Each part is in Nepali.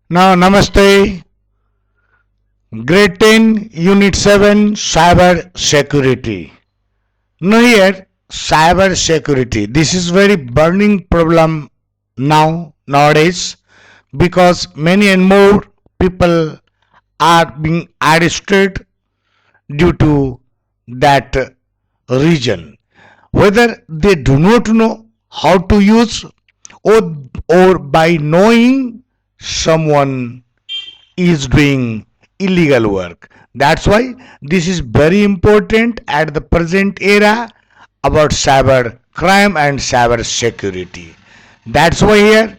Now, Namaste. Grade 10, Unit-7, Cyber Security. Now here, cyber security. This is very burning problem nowadays because many and more people are being arrested due to that reason. Whether they do not know how to use or by knowing someone is doing illegal work. That's why this is very important at the present era about cyber crime and cyber security. That's why here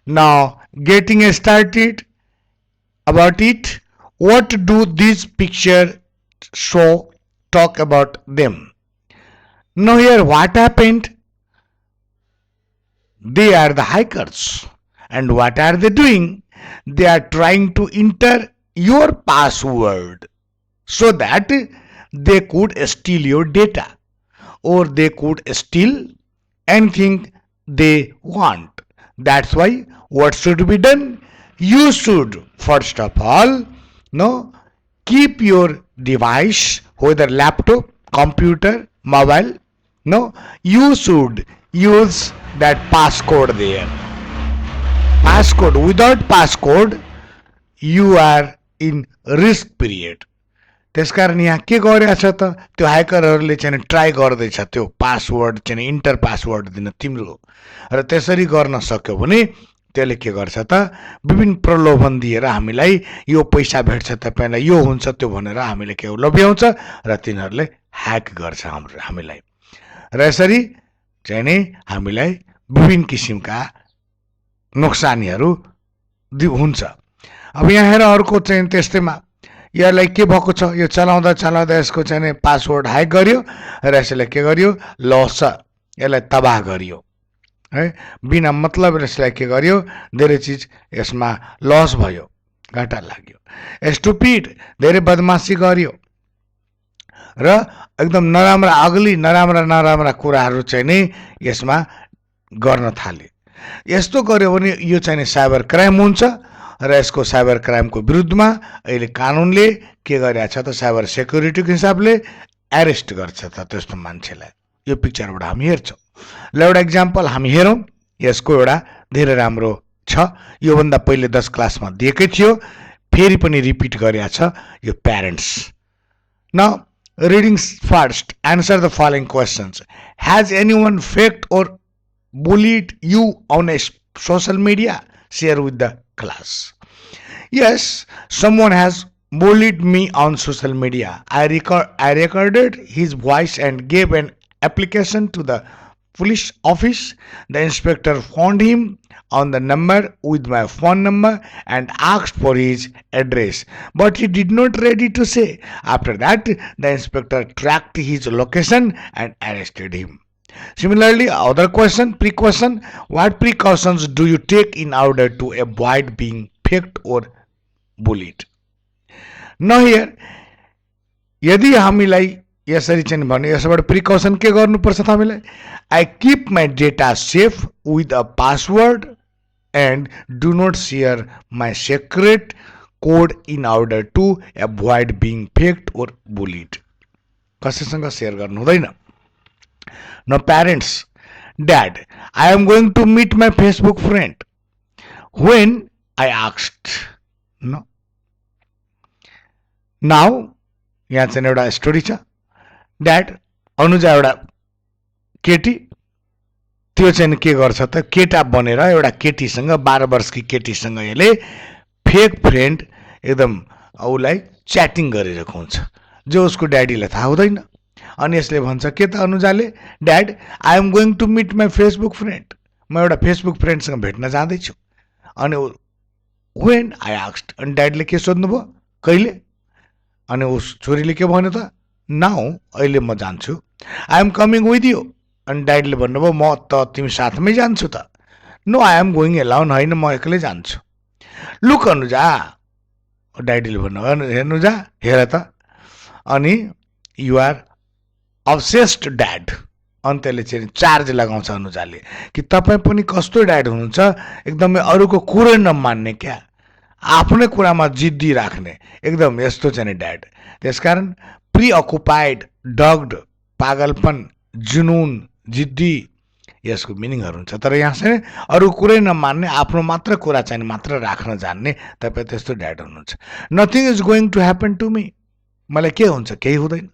now getting started about it. What do these picture show talk about them? Now here what happened? They are the hackers. And what are they doing? They are trying to enter your password so that they could steal your data or they could steal anything they want. That's why what should be done? You should first of all keep your device, whether laptop, computer, mobile, you should use that passcode there. Passcode, without passcode you are in risk period. त्यसकारण यहाँ के गरिरहेछ त त्यो ह्याकरहरूले चाहिँ ट्राई गर्दैछ त्यो पासवर्ड चाहिँ इन्टर पासवर्ड दिन तिम्रो र त्यसरी गर्न सक्यो भने त्यसले के गर्छ त विभिन्न प्रलोभन दिएर हामीलाई यो पैसा भेट्छ तपाईलाई यो हुन्छ त्यो भनेर हामीले के लोभ्याउँछ र तिनीहरूले ह्याक गर्छ हामीलाई र यसरी चाहिँ नि हामीलाई विभिन्न किसिमका नोक्सानीहरू हुन्छ। अब यहाँ हेर अर्को चाहिँ त्यस्तैमा यसलाई के भएको छ यो चलाउँदा चलाउँदा यसको चाहिँ पासवर्ड ह्याक गर्यो र यसले के गर्यो लस यसलाई तबाह गर्यो है बिना मतलब यसलाई के गर्यो धेरै चीज यसमा लस भयो घाटा लाग्यो स्टुपिड धेरै बदमाशी गर्यो र एकदम नराम्रा अगली नराम्रा कुराहरू चाहिँ नि यसमा गर्न थाले। यस्तो गर्यो भने यो चाहिँ साइबर क्राइम हुन्छ र यसको साइबर क्राइमको विरुद्धमा अहिले कानुनले के गरिरहेछ त साइबर सेक्युरिटीको हिसाबले एरेस्ट गर्छ त त्यस्तो मान्छेलाई। यो पिक्चरबाट हामी हेर्छौँ। ल एउटा इक्जाम्पल हामी हेरौँ। यसको एउटा धेरै राम्रो छ, योभन्दा पहिले 10 क्लासमा दिएकै थियो, फेरि पनि रिपिट गरिरहेछ यो parents. Now reading first, answer the following questions. Has anyone faked or bullied you on a social media? Share with the class. Yes, someone has bullied me on social media. I recorded his voice and gave an application to the police office. The inspector found him on the number with my phone number and asked for his address, but he did not ready to say. After that, the inspector tracked his location and arrested him. Similarly, other question, precaution. What precautions do you take in order to avoid being faked or bullied? Now here, यदि हामीलाई यसरी चाहिँ भने यसबाट प्रिकसन के गर्नुपर्छ त हामीलाई? I keep my data safe with a password and do not share my secret code in order to avoid being faked or bullied. कसैसँग शेयर गर्नु हुँदैन। Now parents, Dad, I am going to meet my Facebook friend. When I asked, no. Now यहाँ चाहिँ एउटा स्टोरी छ। ड्याड अनुजा एउटा केटी, त्यो चाहिँ के गर्छ त केटा बनेर एउटा केटीसँग 12 वर्षकी केटीसँग यसले फेक फ्रेन्ड एकदम उसलाई च्याटिङ गरिरहेको हुन्छ जो उसको ड्याडीलाई थाहा हुँदैन। अनि यसले भन्छ के त अनुजाले, dad I am going to meet my Facebook friend, म एउटा फेसबुक फ्रेन्डसँग भेट्न जाँदैछु। अनि वेन आई आस्क्ड, अनि ड्याडीले के सोध्नुभयो कहिले? अनि उस छोरीले के भन्यो त नाउ अहिले म जान्छु। I am coming with you, अनि ड्याडीले भन्नुभयो म त तिमी साथमै जान्छु त। No I am going alone, होइन म एक्लै जान्छु। लुक अनुजा, ड्याडीले भन्नुभयो हेर्नुजा हेर त, अनि यु आर अब्सेस्ड ड्याड। अनि त्यसले चाहिँ चार्ज लगाउँछ अनुजाले कि तपाईँ पनि कस्तो ड्याड हुनुहुन्छ, एकदमै अरूको कुरै नमान्ने क्या, आफ्नै कुरामा जिद्दी राख्ने एकदम यस्तो चाहिँ नि ड्याड। त्यसकारण प्रिअकुपाइड, डग्ड, पागलपन, जुनुन, जिद्दी यसको मिनिङहरू हुन्छ। तर यहाँ चाहिँ अरू कुरै नमान्ने, आफ्नो मात्र कुरा चाहिँ मात्र राख्न जान्ने तपाईँ त्यस्तो ड्याड हुनुहुन्छ। Nothing is going to happen to me, मलाई के हुन्छ, केही हुँदैन।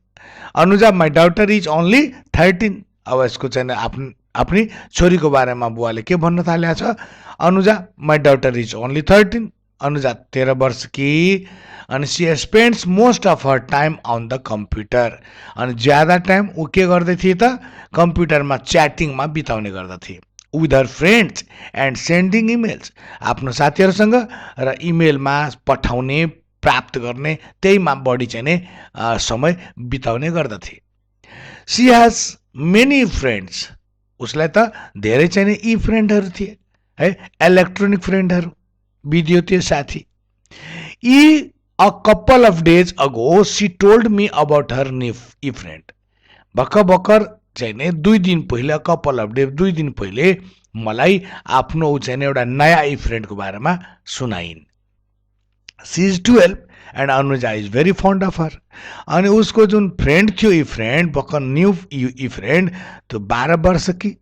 Anuja my daughter is only 13। अब यसको चाहिँ आफ्नै छोरीको बारेमा बुवाले के भन्न थालेको छ, Anuja my daughter is only 13, Anuja 13 वर्ष कि। अनि she spends most of her time on the computer, अनि ज्यादा टाइम ऊ के गर्दै थिए त, कम्प्युटरमा च्याटिङमा बिताउने गर्दथे। With her friends and sending emails, आफ्नो साथीहरूसँग र इमेलमा पठाउने प्राप्त गर्ने त्यहीमा बढी चाहिँ नै समय बिताउने गर्दथे। सी हेज मेनी फ्रेन्ड्स, उसलाई त धेरै चाहिँ नि यी फ्रेन्डहरू थिए है, इलेक्ट्रोनिक फ्रेन्डहरू, विद्युतीय साथी। यी a couple of days ago C told me about her new friend, भर्खर चाहिँ नि 2 दिन पहिले, कपाल अफ डे 2 दिन पहिले मलाई आफ्नो ऊ चाहिँ एउटा नयाँ ई फ्रेन्डको बारेमा सुनाइन्। She is 12 and Anuja is very fond of her. अनि उसको जुन फ्रेन्ड थियो, ई फ्रेन्ड भर्खर न्यू ई फ्रेन्ड, त्यो 12 वर्ष कि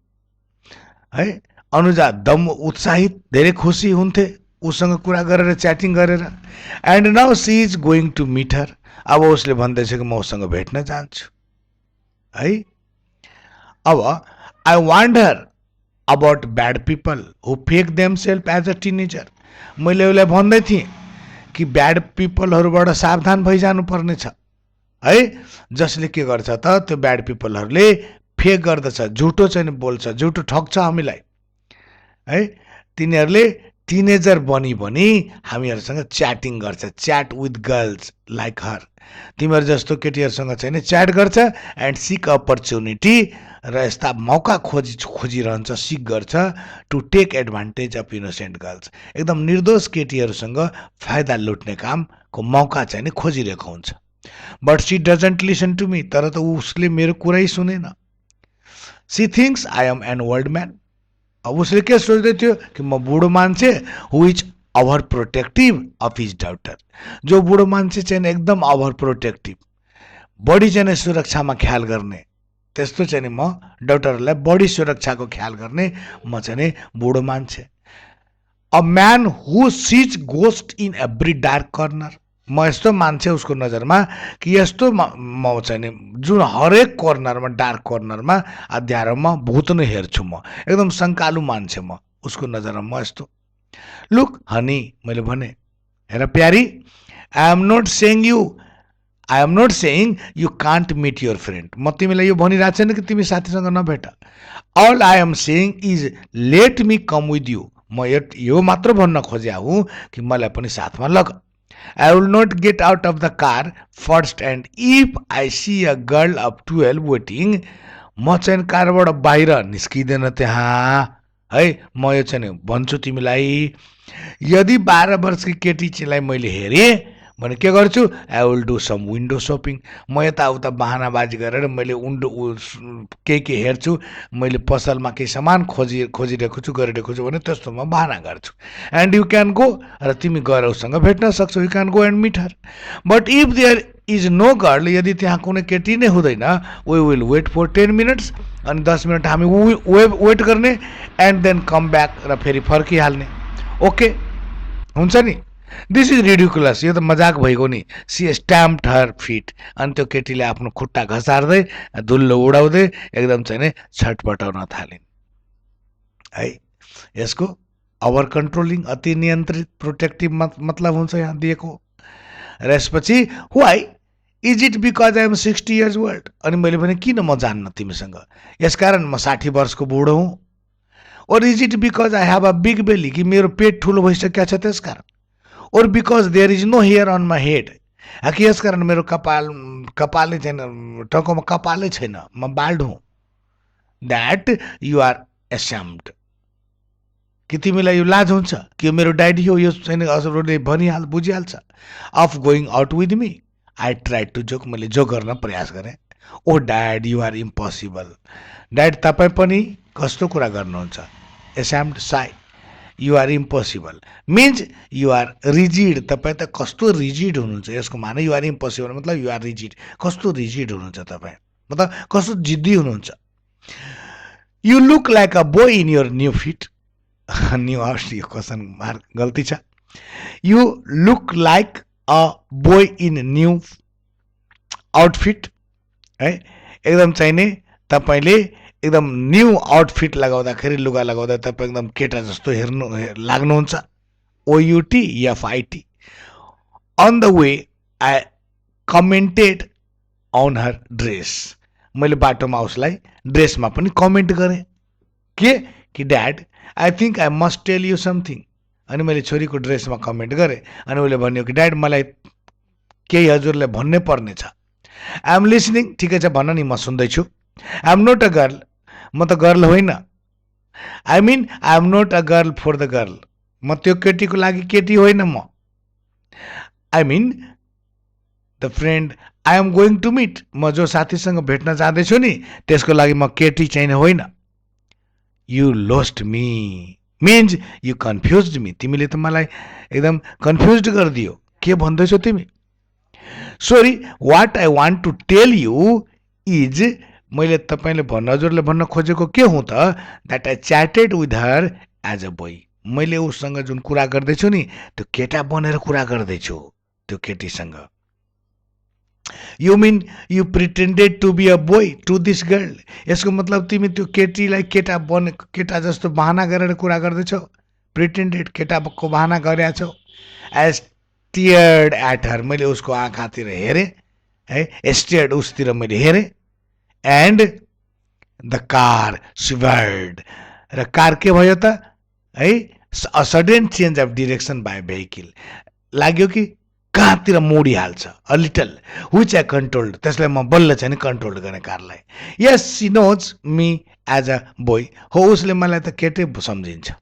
है। अनुजा दम उत्साहित, धेरै खुसी हुन्थे उसँग कुरा गरेर, च्याटिङ गरेर। And now she is going to meet her, अब उसले भन्दैछ कि म उसँग भेट्न चाहन्छु है। अब I want her about bad people who fake themselves as a teenager, मैले उसलाई भन्दै थिएँ कि ब्याड पिपलहरूबाट सावधान भइजानु पर्नेछ है, जसले के गर्छ त, त्यो ब्याड पिपलहरूले फेक गर्दछ, झुटो चाहिँ बोल्छ, झुटो ठग्छ हामीलाई है। तिनीहरूले टिनेजर बनी हामीहरूसँग च्याटिङ गर्छ, च्याट विथ गर्ल्स लाइक हर, तिमीहरू जस्तो केटीहरूसँग चाहिँ च्याट गर्छ। एन्ड सिक अपर्च्युनिटी, र यस्ता मौका खोजिरहन्छ, सिक गर्छ, to take advantage of innocent girls, एकदम निर्दोष केटीहरूसँग फाइदा लुट्ने कामको मौका चाहिँ खोजिरहेको हुन्छ। But she doesn't listen to me, तर त उसले मेरो कुरै सुनेन। She thinks I am an old man, अब उसले के सोच्दै थियो कि म बुढो मान्छे, who is over protective of his daughter, जो बुढो मान्छे चाहिँ एकदम ओभर प्रोटेक्टिभ, बढी चाहिँ सुरक्षामा ख्याल गर्ने, त्यस्तो चाहिँ म डाउटरलाई बढी सुरक्षाको ख्याल गर्ने म चाहिँ बुढो मान्छे। A man who sees ghost in every dark corner, म यस्तो मान्छे उसको नजरमा कि यस्तो म चाहिँ जुन हरेक कर्नरमा, डार्क कर्नरमा, अँध्यारोमा भूत नै हेर्छु, म एकदम सङ्कालु मान्छे म उसको नजरमा, म यस्तो। लुक हनी, मैले भने हेर प्यारी, I am not saying you can't meet your friend, म तिमीलाई यो भनिरहेको छैन कि तिमी साथीसँग नभेट। All I am saying is let me come with you, म यो मात्र भन्न खोज्या हुँ कि मलाई पनि साथमा लग। I will not get out of the car first, and if I see a girl of 12 waiting, म चाहिँ कारबाट बाहिर निस्किँदैन त्यहाँ है। म यो चाहिँ भन्छु तिमीलाई, यदि 12 वर्षकी केटीलाई मैले हेरेँ भने के गर्छु, I will do some window shopping, म यताउता बहानाबाजी गरेर मैले के हेर्छु, मैले पसलमा केही सामान खोजिरहेको छु, गरिरहेको छु भने त्यस्तोमा बहाना गर्छु। एन्ड यु क्यान गो, र तिमी गएर उसँग भेट्न सक्छौ, you can go and meet her. But if there is no girl, यदि त्यहाँ कुनै केटी नै हुँदैन, we will wait for 10 minutes, अनि 10 मिनट हामी वेट गर्ने, एन्ड देन कम ब्याक, र फेरि फर्किहाल्ने। ओके हुन्छ नि, दिस इज रिडिकुलस, यो त मजाक भइगयो नि। सी स्ट्याम्प्ड हर फिट, अनि त्यो केटीले आफ्नो खुट्टा घसार्दै, धुल्लो उडाउँदै एकदम चाहिँ नि छटपटाउन थालिन् है। यसको ओभर कन्ट्रोलिङ, अति नियन्त्रित, प्रोटेक्टिभ मतलब हुन्छ यहाँ दिएको। र यसपछि why is it because I am 60 years old, अनि मैले भने किन म जान्न तिमीसँग, यसकारण म 60 वर्षको बुढो हुँ। Or is it because I have a big belly, कि मेरो पेट ठुलो भइसकेको छ त्यसकारण। Or because there is no hair on my head, कि यसकारण मेरो कपालै छैन, टाउकोमा कपालै छैन, म बाल्ड हुँ। द्याट यु आर एस्याम्ड, कि तिमीलाई यो लाज हुन्छ कि मेरो ड्याडी हो, यो छैन, अरूले बुझिहाल्छ। Of going out with me, I try to joke, मैले जोक गर्न प्रयास गरेँ। Oh dad you are impossible, dad तपाईँ पनि कस्तो कुरा गर्नुहुन्छ। Ashamed, sigh, you are impossible means you are rigid तपाईँ त कस्तो रिजिड हुनुहुन्छ यसको माने यु आर इम्पोसिबल मतलब यु आर रिजिड कस्तो रिजिड हुनुहुन्छ तपाईँ मतलब कस्तो जिद्दी हुनुहुन्छ you look like a boy in your new fit new out यो क्वेसन मार्क गल्ती छ you look like a boy in new outfit है एकदम चाहिने तपाईँले एकदम न्यू आउटफिट लगाउँदाखेरि लुगा लगाउँदा तपाईँ एकदम केटा जस्तो हेर्नु लाग्नुहुन्छ O U T F I T on the way I commented on her dress मैले बाटोमा उसलाई ड्रेसमा पनि कमेन्ट गरेँ के कि dad I think I must tell you something अनि मैले छोरीको ड्रेसमा कमेन्ट गरेँ अनि उसले भन्यो कि ड्याड मलाई केही हजुरले भन्नै पर्ने छ आई एम लिसनिङ ठिकै छ भन नि म सुन्दैछु I am not a girl म त गर्ल होइन I mean I am not a girl for the girl म त्यो केटीको लागि केटी होइन म I mean the friend I am going to meet म जो साथीसँग भेट्न जाँदैछु नि त्यसको लागि म केटी चाहिँ होइन you lost me means you confuse me तिमीले त मलाई एकदम कन्फ्युज गरिदियो के भन्दैछौ तिमी sorry what I want to tell you is मैले तपाईँले हजुरले भन्न खोजेको के हुँ त that I chatted with her as a boy मैले उसँग जुन कुरा गर्दैछु नि त्यो केटा बनेर कुरा गर्दैछु त्यो केटीसँग you mean you pretended to be a boy to this girl यसको मतलब तिमी त्यो केटीलाई केटा जस्तो बहाना गरेर कुरा गर्दैछौ प्रिटेन्डेड केटाको बहाना गरेका छौ एज स्टियर्ड एट हर मैले उसको आँखातिर हेरेँ है स्टियर्ड उसतिर मैले हेरेँ एन्ड द कार स्वर्ड र कार के भयो त है a sudden change of direction by vehicle लाग्यो कि कहाँतिर मोडिहाल्छ a little which I controlled त्यसलाई म बल्ल चाहिँ कन्ट्रोल गरेँ कारलाई yes she knows me as a boy हो उसले मलाई त केटै सम्झिन्छ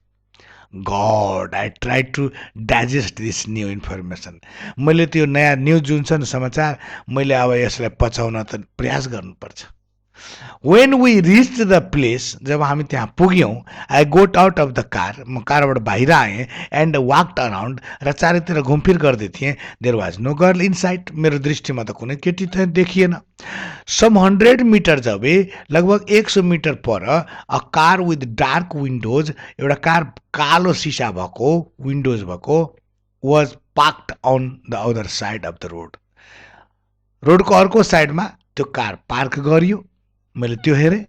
god I try to digest this new information मैले त्यो नयाँ न्युज जुन छ नि समाचार मैले अब यसलाई पचाउन त प्रयास गर्नुपर्छ when we reach the place जब हामी त्यहाँ पुग्यौँ I got out of the car म कारबाट बाहिर आएँ एन्ड वाक्ड अराउन्ड र चारैतिर घुमफिर गर्दै थिएँ there was no girl inside मेरो दृष्टिमा त कुनै केटी त देखिएन सम 100 मिटर जबे लगभग 100 मिटर पर a car with dark windows एउटा कार कालो सिसा भएको विन्डोज भएको was parked on the other side of the road रोडको अर्को साइडमा त्यो कार पार्क गरियो मैले त्यो हेरेँ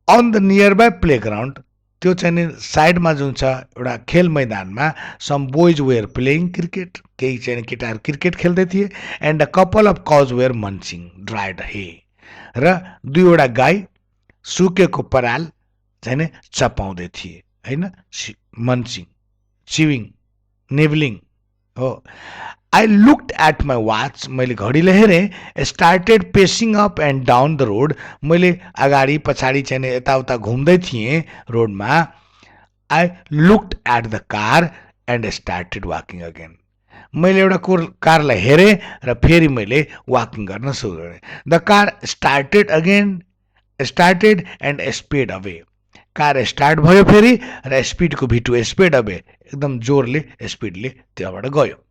on the nearby playground त्यो चाहिँ साइडमा जुन छ एउटा खेल मैदानमा some boys were playing cricket केही चाहिँ केटाहरू क्रिकेट खेल्दै थिए and a couple of cows were munching dried hay र दुईवटा गाई सुकेको पराल चाहिँ चपाउँदै थिए होइन मन्चिङ चिविङ निभलिङ हो I looked at my watch मैले घडीले हेरेँ started pacing up and down the road मैले अगाडि पछाडि चाहिँ यताउता घुम्दै थिएँ रोडमा I looked at the car and started walking again मैले एउटा कारलाई हेरेँ र फेरि मैले वाकिङ गर्न सुरु गरेँ the car started and speed away car start भयो फेरि र स्पिडको भिटो स्पिड अवे एकदम जोरले स्पिडले त्यहाँबाट गयो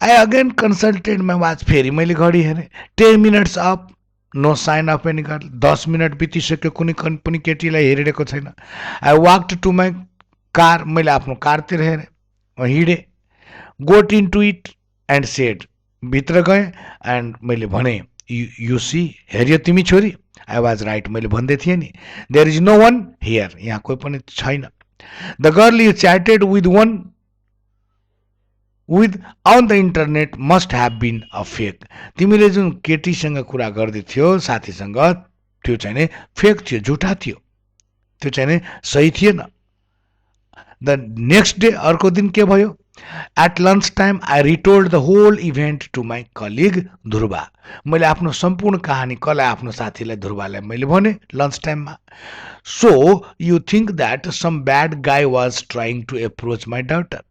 I again consulted my watch फेरि मैले घडी हेरेँ 10 minutes up no sign of any girl 10 minute बितिसक्यो कुनै पनि केटीलाई हेरिरहेको छैन I walked to my car मैले आफ्नो कारतिर हेरेँ हिँडेँ got into it and said भित्र गएँ एन्ड मैले भने यु सी हेऱ्यो तिमी छोरी आई वाज राइट मैले भन्दै थिएँ नि there is no one here यहाँ कोही पनि छैन the girl you chatted with on the internet must have been a fake तिमीले जुन केटीसँग कुरा गर्दै थियो साथीसँग त्यो चाहिँ नि फेक थियो झुटा थियो त्यो चाहिँ नि सही थिएन द नेक्स्ट डे अर्को दिन के भयो at lunch time I retold the whole event to my colleague Dhruva मैले आफ्नो सम्पूर्ण कहानी कसलाई आफ्नो साथीलाई ध्रुवालाई मैले भने लन्च टाइममा so you think that some bad guy was trying to approach my daughter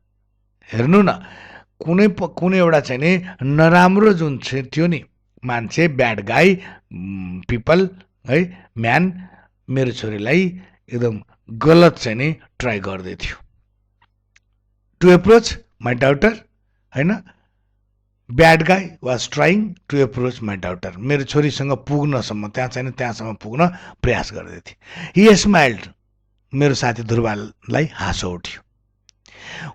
हेर्नु न कुनै एउटा चाहिँ नि नराम्रो जुन चाहिँ थियो नि मान्छे ब्याड गाई पिपल है म्यान मेरो छोरीलाई एकदम गलत चाहिँ नि ट्राई गर्दै थियो to approach my daughter, हैन, bad guy was trying to approach my daughter. मेरो छोरीसँग पुग्नसम्म, त्यहाँ छैन त्यहाँसम्म पुग्न प्रयास गर्दै थिए. He smiled. मेरो साथी ध्रुवलाई हाँसो उठ्यो.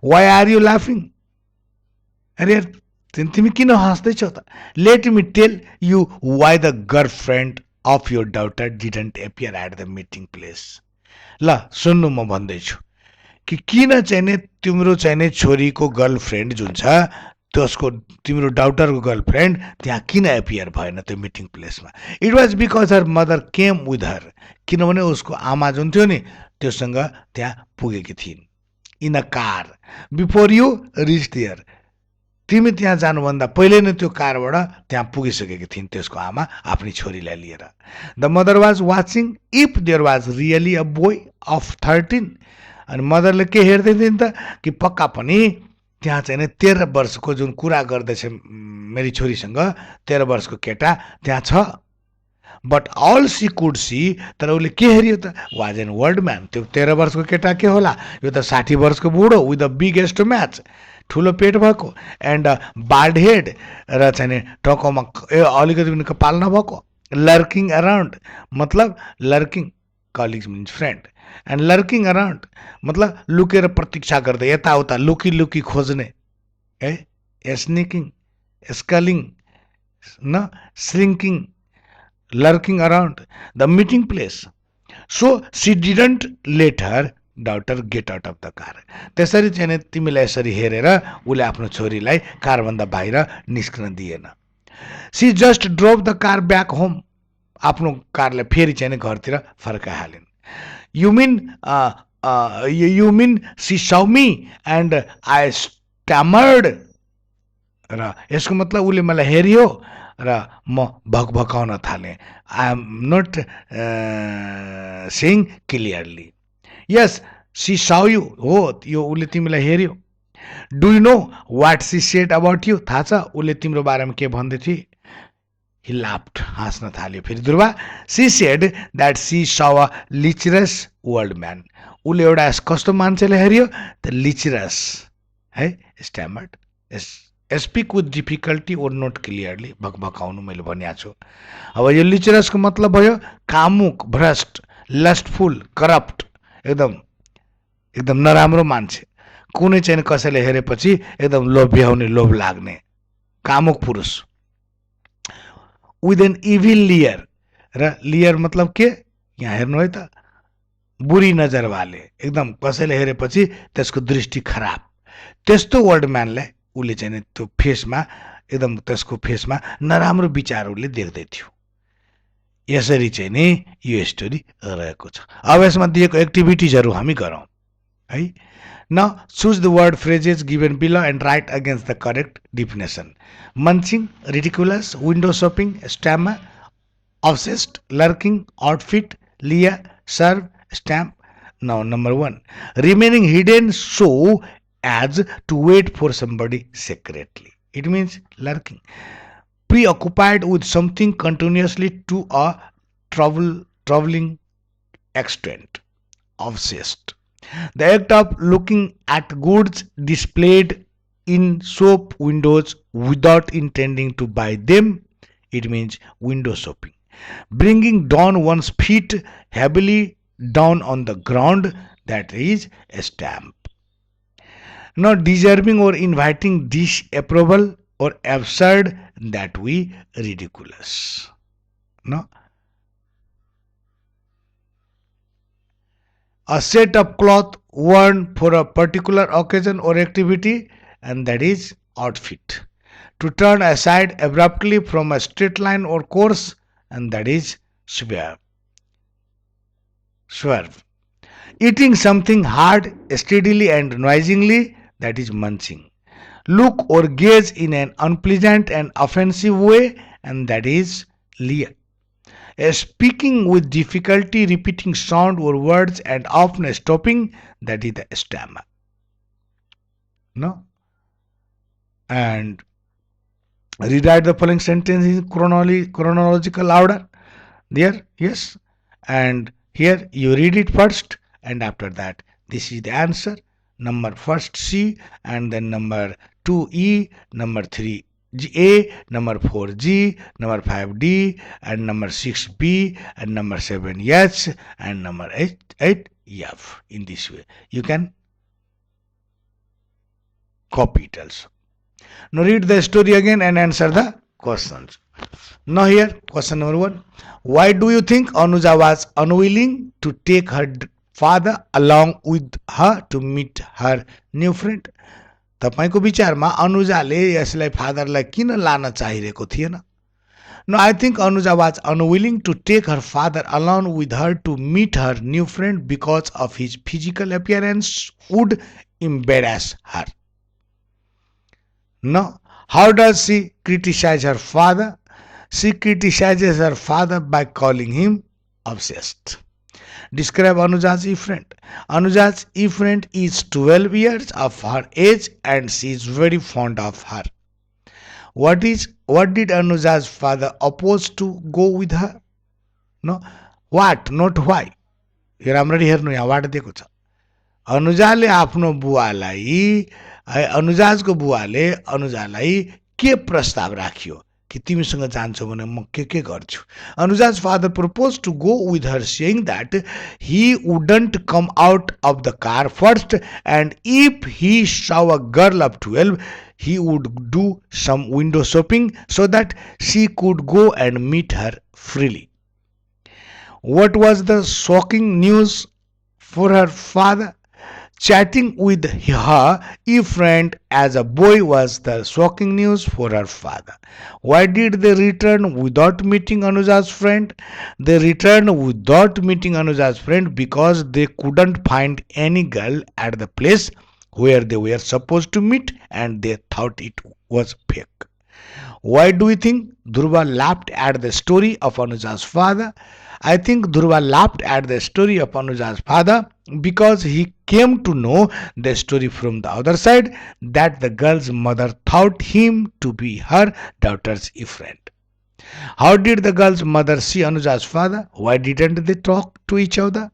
Why are you laughing? अरे तिमी किन हाँस्दैछौ त? Let me tell you why the girlfriend of your daughter didn't appear at the meeting place. ल सुन्नु, म भन्दैछु कि किन चाहिँ नि तिम्रो चाहिँ नि छोरीको गर्लफ्रेन्ड जुन छ, त्यसको तिम्रो डाउटरको गर्लफ्रेन्ड त्यहाँ किन एपियर भएन त्यो मिटिङ प्लेसमा? It was because her mother came with her. किनभने उसको आमा जुन थियो नि त्योसँग त्यहाँ पुगेकी थिइन्. In a car before you reach there. तिमी त्यहाँ जानुभन्दा पहिले नै त्यो कारबाट त्यहाँ पुगिसकेकी थिइन् त्यसको आमा आफ्नी छोरीलाई लिएर. The mother was watching if there was really a boy of 13. अनि मदरले के हेर्दै थिइन् त कि पक्का पनि त्यहाँ चाहिँ नि 13 वर्षको जुन कुरा गर्दैछ मेरी छोरीसँग 13 वर्षको केटा त्यहाँ छ. But all she could see, तर उसले के हेऱ्यो त? Was an old man. त्यो 13 वर्षको केटा के होला? यो त 60 वर्षको बुढो विथ द बिगेस्ट म्याच, ठुलो पेट भएको, एन्ड बाल्ड हेड, र चाहिँ नि टाउकोमा अलिकति पनि कपाल नभएको. लर्किङ अराउन्ड, मतलब lurking colleagues means friend, and lurking around मतलब लुकेर प्रतीक्षा गर्दै यताउता लुकी लुकी खोज्ने, है, स्निकिङ, स्कलिङ, न श्रिङ्किङ, lurking around the meeting place. So she didn't let her daughter get out of the car. त्यसरी चाहिँ तिमीलाई यसरी हेरेर उसले आफ्नो छोरीलाई कारभन्दा बाहिर निस्कन दिएन. She just drove the car back home. आफ्नो कारलाई फेरि चाहिँ घरतिर फर्काइहालिन्. You mean she saw me and I stammered. र यसको मतलब उसले मलाई हेऱ्यो र म भकभकाउन थालेँ. I am not saying clearly. Yes she saw you. हो, यो उसले तिमीलाई हेऱ्यो. Do you know what she said about you? थाहा छ उसले तिम्रो बारेमा के भन्दै थिए? हि लाफ्ड, हाँस्न थाल्यो फेरि Dhruva. She said that she saw a lecherous old man. उसले एउटा कस्तो मान्छेलाई हेऱ्यो त? लिचरस, है, stammered, speak with difficulty or not clearly, भकभकाउनु मैले भनिएको छु. अब यो लिचरसको मतलब भयो कामुक, भ्रष्ट, लस्टफुल, करप्ट, एकदम एकदम नराम्रो मान्छे. कुनै चाहिँ कसैले हेरेपछि एकदम लोभ्याउने, लोभ लाग्ने, कामुक पुरुष. विथ एन इभिल लियर, र लियर मतलब के? यहाँ हेर्नु है त, बुरी नजरवाले, एकदम कसैले हेरेपछि त्यसको दृष्टि खराब. त्यस्तो वर्ल्ड म्यानलाई उसले चाहिँ त्यो फेसमा, एकदम त्यसको फेसमा नराम्रो विचारहरूले देख्दै थियो. यसरी चाहिँ नि यो स्टोरी रहेको छ. अब यसमा दिएको एक्टिभिटिजहरू हामी गरौँ है. Now choose the word phrases given below and write against the correct definition. Munching, ridiculous, window shopping, stamp, obsessed, lurking, outfit, leer, swerve, stamp. Now number 1, remaining hidden so as to wait for somebody secretly. It means lurking. Preoccupied with something continuously to a troubling extent. Obsessed. The act of looking at goods displayed in shop windows without intending to buy them. It means window shopping. Bringing down one's feet heavily down on the ground, that is a stamp. Not deserving or inviting disapproval or absurd, that we ridiculous. No. A set of cloth worn for a particular occasion or activity, and that is outfit. To turn aside abruptly from a straight line or course, and that is swerve. Eating something hard, steadily and noisily, that is munching. Look or gaze in an unpleasant and offensive way, and that is leer. Speaking with difficulty, repeating sound or words and often stopping, that is the stammer. No? And rewrite the following sentence in chronological order. There, yes. And here you read it first, and after that, this is the answer. number first C, and then number 2 E, number 3 A, number 4 G, number 5 D, and number 6 B, and number 7 H, and number 8 F. In this way, you can copy it also. Now read the story again and answer the questions. Now here, question number 1. Why do you think Anuja was unwilling to take her father along with her to meet her new friend? तपाईको विचारमा अनुजाले यसलाई फादरलाई किन लान चाहिरहेको थिएन? No, I think Anuja was unwilling to take her father along with her to meet her new friend because of his physical appearance would embarrass her. No, how does she criticize her father? She criticizes her father by calling him obsessed. Describe Anuja's e-friend. Anuja's e-friend is 12 years of her age and she is very fond of her. What did Anuja's father oppose to go with her? No, what, not why. Here राम्ररी हेर्नु यहाँ वाट दिएको छ. अनुजाले आफ्नो बुवालाई अनुजाजको बुवाले अनुजालाई के प्रस्ताव राख्यो कि तिमीसँग जान्छौ भने म के गर्छु. Anuja's father proposed to go with her, saying that he wouldn't come out of the car first, and if he saw a girl of 12, he would do some window shopping so that she could go and meet her freely. What was the shocking news for her father? Chatting with her e-friend as a boy was the shocking news for her father. Why did they return without meeting Anuja's friend? They returned without meeting Anuja's friend because they couldn't find any girl at the place where they were supposed to meet and they thought it was fake. Why do you think Dhruva laughed at the story of Anuja's father? I think Dhruva laughed at the story of Anuja's father because he came to know the story from the other side, that the girl's mother thought him to be her daughter's friend. How did the girl's mother see Anuja's father? Why didn't they talk to each other?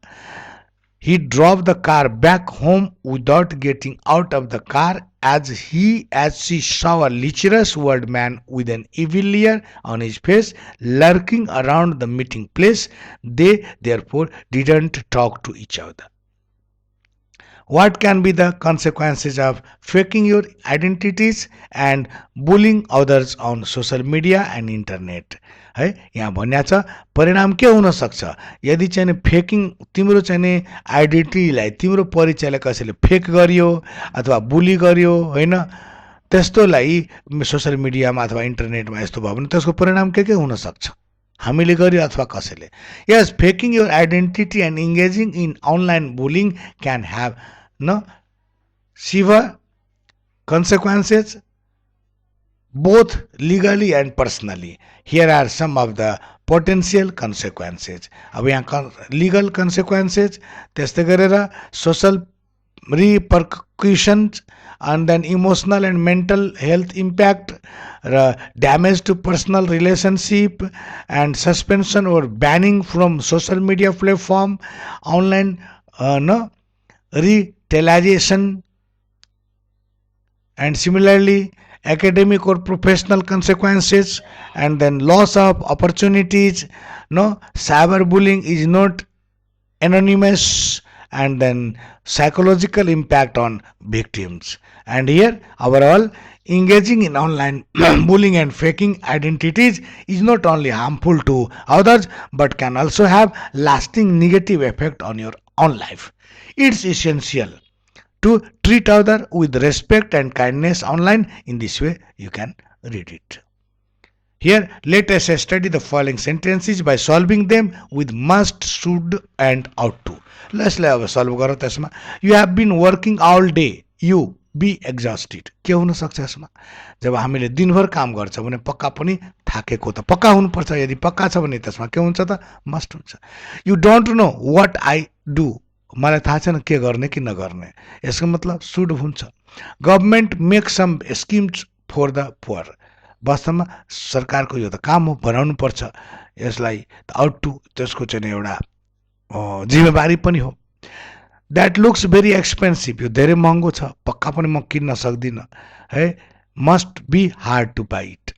He drove the car back home without getting out of the car as she saw a lecherous old man with an evil leer on his face lurking around the meeting place. They therefore didn't talk to each other. What can be the consequences of faking your identities and bullying others on social media and internet? है यहाँ भन्या छ परिणाम के हुन सक्छ यदि चाहिँ फेकिङ तिम्रो चाहिँ आइडेन्टिटीलाई तिम्रो परिचयलाई कसैले फेक गरियो अथवा बुली गरियो हैन त्यस्तोलाई सोशल मिडियामा अथवा इन्टरनेटमा यस्तो भयो भने त्यसको परिणाम के हुन सक्छ हामीले गर्यो अथवा कसैले. Yes, faking your identity and engaging in online bullying can have severe consequences both legally and personally. Here are some of the potential consequences. अब यहाँ legal consequences त्यस्तै गरेर social repercussions and then emotional and mental health impact, damage to personal relationship and suspension or banning from social media platform, online retaliation, and similarly academic or professional consequences, and then loss of opportunities. Cyberbullying is not anonymous, and then psychological impact on victims. And here overall, engaging in online bullying and faking identities is not only harmful to others but can also have lasting negative effect on your own life. It's essential to treat others with respect and kindness online. In this way, you can read it. Here, let us study the following sentences by solving them with must, should, and ought to. Let's solve गरौँ त्यसमा. You have been working all day. You be exhausted. के हुन सक्छ यसमा जब हामीले दिनभर काम गर्छ भने पक्का पनि थाकेको त पक्का हुनुपर्छ. यदि पक्का छ भने त्यसमा के हुन्छ त मस्ट हुन्छ. You don't know what I do. मलाई थाहा छैन के गर्ने कि नगर्ने. यसको मतलब शुड हुन्छ. Government make some schemes for the poor. वास्तवमा सरकारको यो त काम हो, बनाउनु पर्छ. यसलाई आउट टु त्यसको चाहिँ एउटा जिम्मेवारी पनि हो. द्याट लुक्स भेरी एक्सपेन्सिभ, यो धेरै महँगो छ, पक्का पनि म किन्न सक्दिनँ है, must be hard to buy it.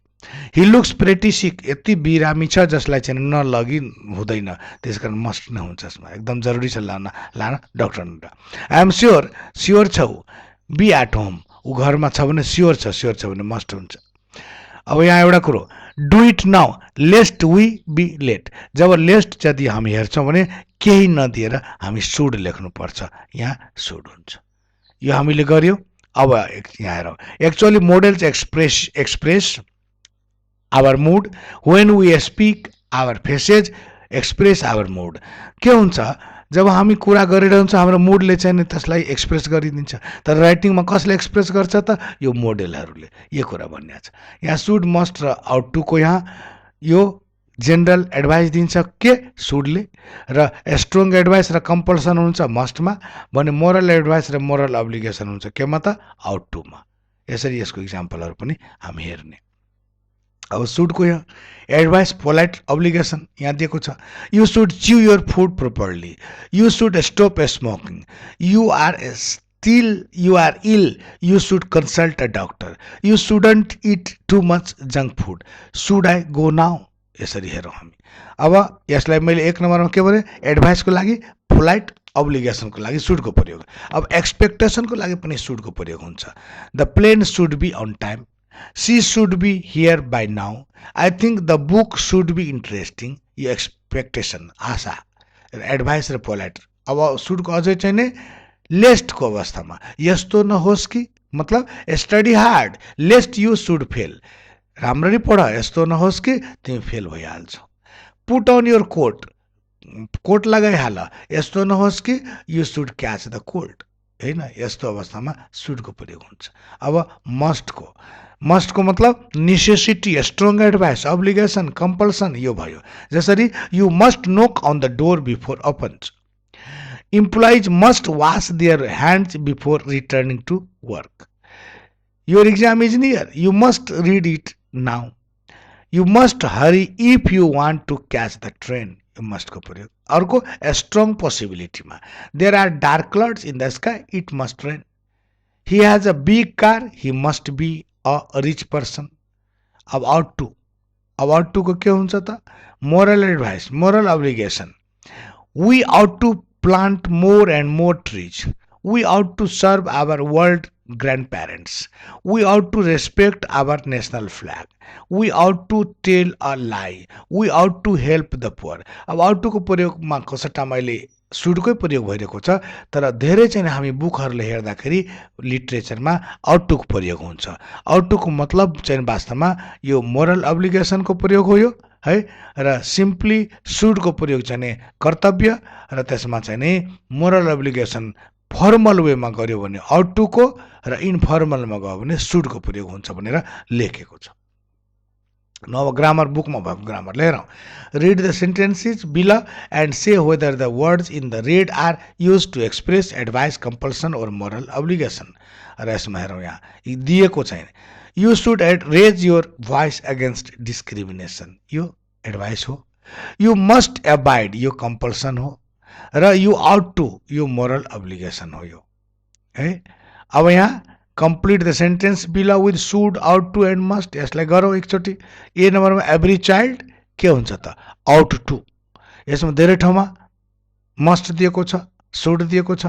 He looks pretty sick, यति बिरामी छ जसलाई चाहिँ नलगी हुँदैन, त्यस कारण मस्ट नै हुन्छ यसमा, एकदम जरुरी छ लान doctor. I am sure, sure छ ऊ, बी एट होम, ऊ घरमा छ भने स्योर छ भने मस्ट हुन्छ। अब यहाँ एउटा कुरो, do it now lest we be late, जब लेस्ट यदि हामी हेर्छौँ भने केही नदिएर हामी सुड लेख्नुपर्छ, यहाँ सुड हुन्छ, यो हामीले गर्यौँ। अब यहाँ हेरौँ, actually models express our mood, when we speak our faces express our mood. के हुन्छ, जब हामी कुरा गरिरहन्छ हाम्रो मुडले चाहिँ त्यसलाई एक्सप्रेस गरिदिन्छ, तर राइटिङमा कसले एक्सप्रेस गर्छ त, यो मोडेलहरूले, यो कुरा भन्ने छ। यहाँ सुड मस्ट र आउट टुको यहाँ यो जेनरल एडभाइस दिन्छ के सुडले, र स्ट्रङ एडभाइस र कम्पल्सन हुन्छ मस्टमा भने, मोरल एडभाइस र मोरल अब्लिगेसन हुन्छ केमा त, आउट टुमा। यसरी यसको इक्जाम्पलहरू पनि हामी हेर्ने। अब सुडको यहाँ एडभाइस, पोलाइट, अब्लिगेसन यहाँ दिएको छ, you should chew your food properly, you should stop smoking, you are ill, you should consult a doctor, you shouldn't eat too much junk food, should I go now. यसरी हेरौँ हामी। अब यसलाई मैले 1 नम्बरमा के भने, एडभाइसको लागि पोलाइट, अब्लिगेसनको लागि सुडको प्रयोग। अब एक्सपेक्टेसनको लागि पनि सुडको प्रयोग हुन्छ। The plane should be on time, she should be here by now, I think the book should be interesting, यो एक्सपेक्टेसन, आशा, एडभाइस र पोलाइट। अब सुडको अझै चाहिँ नै लेस्टको अवस्थामा, यस्तो नहोस् कि, मतलब study hard lest you should fail, राम्ररी पढ, यस्तो नहोस् कि तिमी फेल भइहाल्छौ। Put on your coat, coat लगाइहाल, यस्तो नहोस् कि you should catch the cold, होइन, यस्तो अवस्थामा सुडको प्रयोग हुन्छ। अब मस्टको मतलब necessity, strong advice, obligation, compulsion, यो भयो। जसरी you must knock on the door before opens, employees must wash their hands before returning to work, your exam is near, you must read it now, you must hurry if you want to catch the train, यो मस्टको प्रयोग। अर्को स्ट्रङ पोसिबिलिटीमा, there are dark clouds in the sky, it must rain, he has a big car, he must be a rich person. अब आउट टू को के हुन्छ त, moral advice, moral obligation, we ought to plant more and more trees, we ought to serve our old grandparents, we ought to respect our national flag, we ought to tell a lie, we ought to help the poor। अब आउट टुको प्रयोगमा कसैटा मैले सुडकै प्रयोग भइरहेको छ, तर धेरै चाहिँ हामी बुकहरूले हेर्दाखेरि लिट्रेचरमा आउट टुको प्रयोग हुन्छ। आउट टुको मतलब चाहिँ वास्तवमा यो मोरल अब्लिगेसनको प्रयोग हो यो है, र सिम्पली सुडको प्रयोग चाहिँ कर्तव्य, र त्यसमा चाहिँ मोरल अब्लिगेसन फर्मल वेमा गर्यो भने आउट टुको, र इन्फर्मलमा गयो भने सुडको प्रयोग हुन्छ भनेर लेखेको छ। अब ग्रामर बुकमा भएको ग्रामर हेरौँ। Read the sentences below and say whether the words in the red are used to express advice, compulsion और मोरल अब्लिगेसन। र यसमा हेरौँ, यहाँ दिएको छैन, you should raise your voice against discrimination, यो एडभाइस हो, यु मस्ट एबाइड, यो कम्पल्सन हो, र यु आउट टु, यो मोरल अब्लिगेसन हो यो है। अब यहाँ complete the sentence below with should, ought to and must, यसलाई गरौँ एकचोटि। ए नम्बरमा एभ्री चाइल्ड के हुन्छ त, आउट टु, यसमा धेरै ठाउँमा मस्ट दिएको छ, सुड दिएको छ,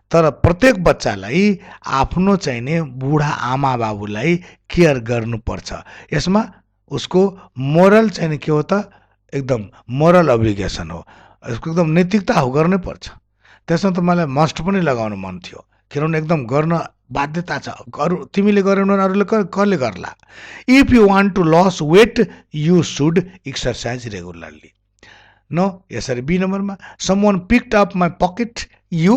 तर प्रत्येक बच्चालाई आफ्नो चाहिँ नि बुढा आमा बाबुलाई केयर गर्नुपर्छ, यसमा उसको मोरल चाहिँ के हो त, एकदम मोरल अब्लिगेसन हो, यसको एकदम नैतिकता हो, गर्नै पर्छ। त्यसमा त मलाई मस्ट पनि लगाउनु मन थियो, किनभने एकदम गर्न बाध्यता छ, अरू तिमीले गरेनौ भने अरूले कसले गर्ला। If you want to lose weight you should exercise regularly, no. यसरी बी नम्बरमा, someone picked up my pocket you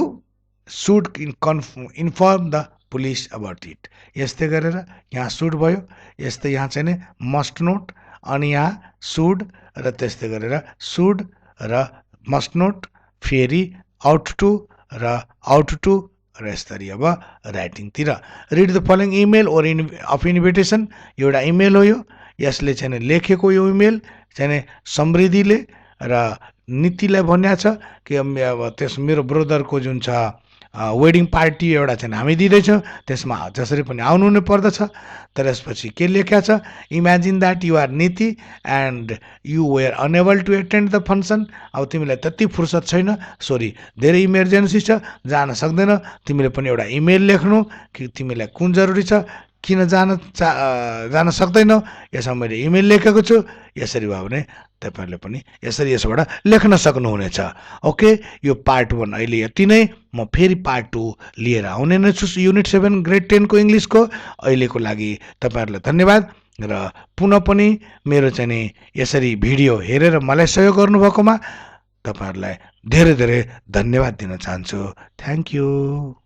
should inform the police about it, यस्तै गरेर यहाँ सुड भयो, यस्तै यहाँ चाहिँ नि मस्ट नोट, अनि यहाँ सुड, र त्यस्तै गरेर सुड र मस्ट नोट, फेरि आउट टु र आउट टु, र यसरी अब राइटिङतिर। Read the following email or of invitation, एउटा इमेल हो यो, यसले चाहिँ लेखेको यो इमेल चाहिँ समृद्धिले र नीतिलाई भन्या छ कि अब त्यस मेरो ब्रदरको जुन छ वेडिङ पार्टी एउटा चाहिँ हामी दिँदैछौँ, त्यसमा जसरी पनि आउनु नै पर्दछ। तर यसपछि के लेखा छ, imagine that you are Niti and you were unable to attend the function. अब तिमीलाई त्यति फुर्सद छैन, सरी धेरै इमर्जेन्सी छ, जान सक्दैन, तिमीले पनि एउटा इमेल लेख्नु कि तिमीलाई कुन जरुरी छ, किन जान सक्दैनौ, यसमा मैले इमेल लेखेको छु। यसरी भयो भने तपाईँहरूले पनि यसरी यसबाट लेख्न सक्नुहुनेछ। ओके, यो पार्ट 1 अहिले यति नै। म फेरि पार्ट 2 लिएर आउने नै छु युनिट 7 ग्रेड 10 को इङ्ग्लिसको। अहिलेको लागि तपाईँहरूलाई धन्यवाद र पुनः पनि मेरो चाहिँ नि यसरी भिडियो हेरेर मलाई सहयोग गर्नुभएकोमा तपाईँहरूलाई धेरै धेरै धन्यवाद दिन चाहन्छु। Thank you.